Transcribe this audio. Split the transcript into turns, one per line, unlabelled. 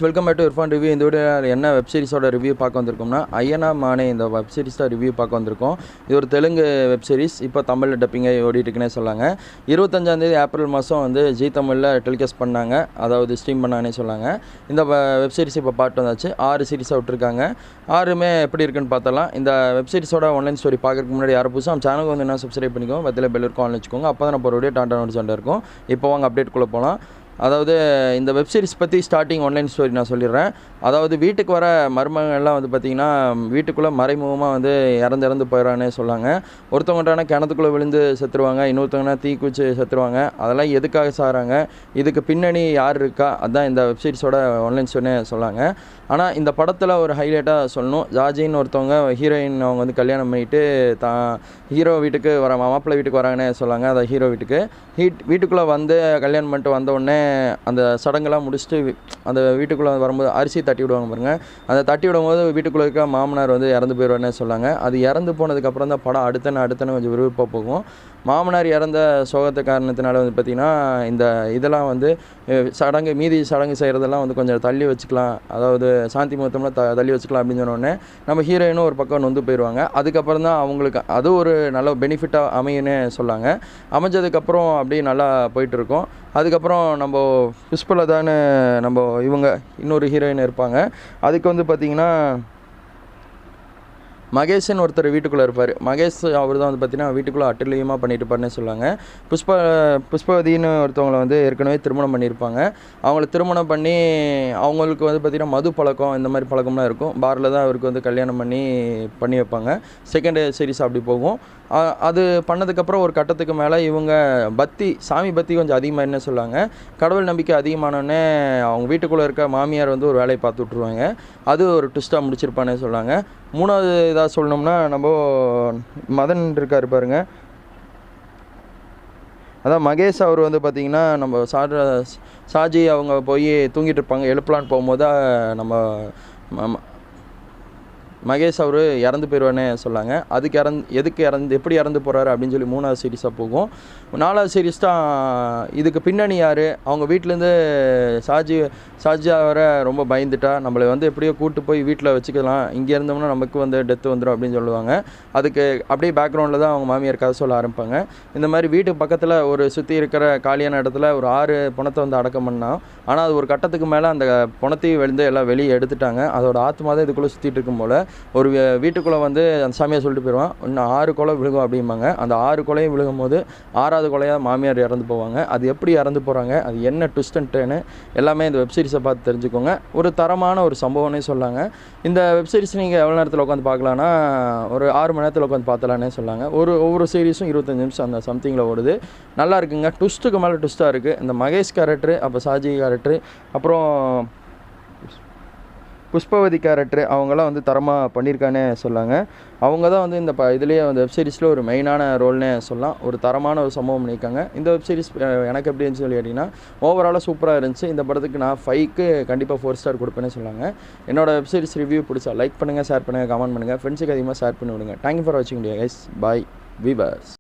Welcome back to Irfan review. இந்த வீடியோவில் என்ன வெப் சீரிஸோட ரிவ்யூ பார்க்க வந்திருக்கோம்னா, ஐயனா மானே இந்த வெப் சீரிஸ் தான் ரிவ்யூ பார்க்க வந்திருக்கோம். இது ஒரு தெலுங்கு வெப் சீரிஸ். இப்போ தமிழில் டப்பிங்காக ஓடிட்டுருக்குன்னே சொல்லாங்க. 25 ஏப்ரல் மாதம் வந்து ஜி தமிழில் டெலிகாஸ்ட் பண்ணாங்க, அதாவது ஸ்ட்ரீம் பண்ணாங்கன்னே சொல்லாங்க. இந்த வெப் சீரிஸ் இப்போ பார்ட் வந்தாச்சு. 6 சீரிஸாக விட்டுருக்காங்க. 6மே எப்படி இருக்குன்னு பார்த்தலாம். இந்த வெப் சீரிஸோட ஆன்லைன் ஸ்டோரி பார்க்கறதுக்கு முன்னாடி யாரும் புதுசாக நம்ம சேனலுக்கு வந்து என்ன சப்ஸ்கிரைப் பண்ணிக்கோங்க, பத்தியில் பெல் இருக்கும் ஆன் வச்சுக்கோங்க. அப்போ தான் நம்ம ஒரு வீடியோ டாண்டா இருக்கும். இப்போ வாங்க அப்டேட்குள்ளே போகலாம். அதாவது இந்த வெப் சீரிஸ் பற்றி ஸ்டார்டிங் ஆன்லைன் ஸ்டோரி நான் சொல்லிடுறேன். அதாவது வீட்டுக்கு வர மருமகள்லாம் வந்து பார்த்திங்கன்னா, வீட்டுக்குள்ளே மறைமுகமாக வந்து இறந்து போயிடறானே சொல்லாங்க. ஒருத்தவங்கட்டான கிணத்துக்குள்ளே விழுந்து செத்துருவாங்க, இன்னொருத்தவங்கன்னா தீக்குச்சி செத்துருவாங்க. அதெல்லாம் எதுக்காக சாகிறாங்க, இதுக்கு பின்னணி யார் இருக்கா, அதுதான் இந்த வெப் சீரிஸோட ஆன்லைன் ஸ்டோரினே சொல்லாங்க. ஆனால் இந்த படத்தில் ஒரு ஹைலைட்டாக சொல்லணும், ஜாஜின்னு ஒருத்தவங்க ஹீரோயின் அவங்க வந்து கல்யாணம் பண்ணிவிட்டு ஹீரோ வீட்டுக்கு வர மாப்பிள்ளை வீட்டுக்கு வராங்கன்னே சொல்லாங்க. அதை ஹீரோ வீட்டுக்குள்ளே வந்து கல்யாணம் பண்ணிட்டு வந்தவுடனே அந்த சடங்கெல்லாம் முடிச்சுட்டு அந்த வீட்டுக்குள்ளே வரும்போது அரிசி தட்டி விடுவாங்க பாருங்கள். அந்த தட்டி விடும்போது வீட்டுக்குள்ளே இருக்க மாமனார் வந்து இறந்து போயிடுவார்னே சொல்லாங்க. அது இறந்து போனதுக்கப்புறம் தான் படம் அடுத்தன கொஞ்சம் விறுவிறுப்பாக போகும். மாமனார் இறந்த சோகத்தை காரணத்தினால வந்து பார்த்திங்கன்னா, இந்த இதெல்லாம் வந்து மீதி சடங்கு செய்கிறதெல்லாம் வந்து கொஞ்சம் தள்ளி வச்சுக்கலாம், அதாவது சாந்தி முகூர்த்தம்லாம் தள்ளி வச்சுக்கலாம் அப்படின்னு சொன்னோடனே நம்ம ஹீரோயினும் ஒரு பக்கம் நொந்து போயிடுவாங்க. அதுக்கப்புறம் தான் அவங்களுக்கு அது ஒரு நல்ல பெனிஃபிட்டாக அமையுன்னு சொல்லாங்க. அமைஞ்சதுக்கப்புறம் அப்படியே நல்லா போயிட்டுருக்கோம். அதுக்கப்புறம் நம்ம புஷ்பலதான்னு நம்ம இவங்க இன்னொரு ஹீரோயின் இருப்பாங்க. அதுக்கு வந்து பார்த்திங்கன்னா மகேஷ்னு ஒருத்தர் வீட்டுக்குள்ளே இருப்பார். மகேஷ் அவர் தான் வந்து பார்த்திங்கன்னா வீட்டுக்குள்ளே அட்டலியமாக பண்ணிட்டு இருப்பாருன்னே சொல்லுவாங்க. புஷ்பவதின்னு ஒருத்தவங்களை வந்து ஏற்கனவே திருமணம் பண்ணியிருப்பாங்க. அவங்கள திருமணம் பண்ணி அவங்களுக்கு வந்து பார்த்திங்கன்னா மது பழக்கம் இந்த மாதிரி பழக்கம்லாம் இருக்கும். பாரில் தான் அவருக்கு வந்து கல்யாணம் பண்ணி வைப்பாங்க. செகண்ட் சீரிஸ் அப்படி போகும். அது பண்ணதுக்கப்புறம் ஒரு கட்டத்துக்கு மேலே இவங்க சாமி பக்தி கொஞ்சம் அதிகமாக என்ன சொல்லுவாங்க. கடவுள் நம்பிக்கை அதிகமானோடனே அவங்க வீட்டுக்குள்ளே இருக்க மாமியார் வந்து ஒரு வேலையை பார்த்து விட்ருவாங்க. அது ஒரு ட்விஸ்ட்டாக முடிச்சிருப்பானே சொல்லாங்க. 3வது இதாக சொல்லணும்னா, நம்ம மதன் இருக்கார் பாருங்க, அதான் மகேஷ் அவர் வந்து பார்த்திங்கன்னா நம்ம சாஜி அவங்க போய் தூங்கிட்டு இருப்பாங்க. எழுப்பலான்னு போகும்போது நம்ம மகேஷ் அவர் இறந்து போயிடுவானே சொல்லாங்க. எப்படி இறந்து போகிறாரு அப்படின்னு சொல்லி 3வது சீரிஸாக போகும். 4வது சீரிஸ் தான் இதுக்கு பின்னணி யார், அவங்க வீட்டிலேருந்து சாஜியா வர ரொம்ப பயந்துட்டா, நம்மளை வந்து எப்படியோ கூப்பிட்டு போய் வீட்டில் வச்சுக்கலாம், இங்கே இருந்தோம்னா நமக்கு வந்து டெத்து வந்துடும் அப்படின்னு சொல்லுவாங்க. அதுக்கு அப்படியே பேக்ரவுண்டில் தான் அவங்க மாமியார் கதை சொல்ல ஆரம்பிப்பாங்க. இந்த மாதிரி வீட்டுக்கு பக்கத்தில் ஒரு சுற்றி இருக்கிற காலியான இடத்துல ஒரு 6 பணத்தை வந்து அடக்கம் பண்ணால், ஆனால் அது ஒரு கட்டத்துக்கு மேலே அந்த பணத்தையும் எல்லாம் வெளியே எடுத்துட்டாங்க. அதோட ஆத்மா தான் இதுக்குள்ளே சுற்றிட்டு இருக்கும் போல். ஒரு வீட்டுக்குள்ளே வந்து அந்த சாமியார் சொல்லிட்டு போயிடுவான், இன்னும் 6 கொலை விழுகும் அப்படிம்பாங்க. அந்த 6 கொலையும் விழுகும் போது 6வது கொலையாக மாமியார் இறந்து போவாங்க. அது எப்படி இறந்து போகிறாங்க, அது என்ன ட்விஸ்ட்ன்ட்டுன்னு எல்லாமே இந்த வெப்சீரிஸை பார்த்து தெரிஞ்சுக்கோங்க. ஒரு தரமான ஒரு சம்பவம்னே சொல்லாங்க. இந்த வெப்சீரிஸ் நீங்கள் எவ்வளோ நேரத்தில் உட்காந்து பார்க்கலான்னா, ஒரு 6 மணி நேரத்தில் உட்காந்து பார்த்தலான்னே சொல்லாங்க. ஒவ்வொரு சீரிஸும் 25 நிமிஷம் அந்த சம்திங்கில் ஓடுது. நல்லா இருக்குங்க. ட்விஸ்ட்டுக்கு மேலே ட்விஸ்ட்டாக இருக்குது. இந்த மகேஷ் கேரக்டரு, அப்போ சாஜி கேரக்டரு, அப்புறம் புஷ்பவதி கேரக்டரு, அவங்களாம் வந்து தரமாக பண்ணியிருக்கானே சொல்லாங்க. அவங்க தான் வந்து இந்த இதுலேயே வந்து வெப்சீரிஸில் ஒரு மெயினான ரோல்னே சொல்லலாம். ஒரு தரமான ஒரு சம்பவம் பண்ணியிருக்காங்க. இந்த வெப்சீரிஸ் எனக்கு எப்படி இருந்துச்சு சொல்லி கேட்டிங்கன்னா, ஓவராலாக சூப்பராக இருந்துச்சு. இந்த படத்துக்கு நான் 5க்கு கண்டிப்பாக 4 ஸ்டார் கொடுப்பேனே சொல்லாங்க. என்னோடய வெப்சீரிஸ் ரிவ்யூ பிடிச்சா லைக் பண்ணுங்கள், ஷேர் பண்ணுங்கள், கமெண்ட் பண்ணுங்கள், ஃப்ரெண்ட்ஸுக்கு அதிகமாக ஷேர் பண்ணி விடுங்க. தேங்க்யூ ஃபார் வாட்சிங் வீடியோ கைஸ். Bye viewers.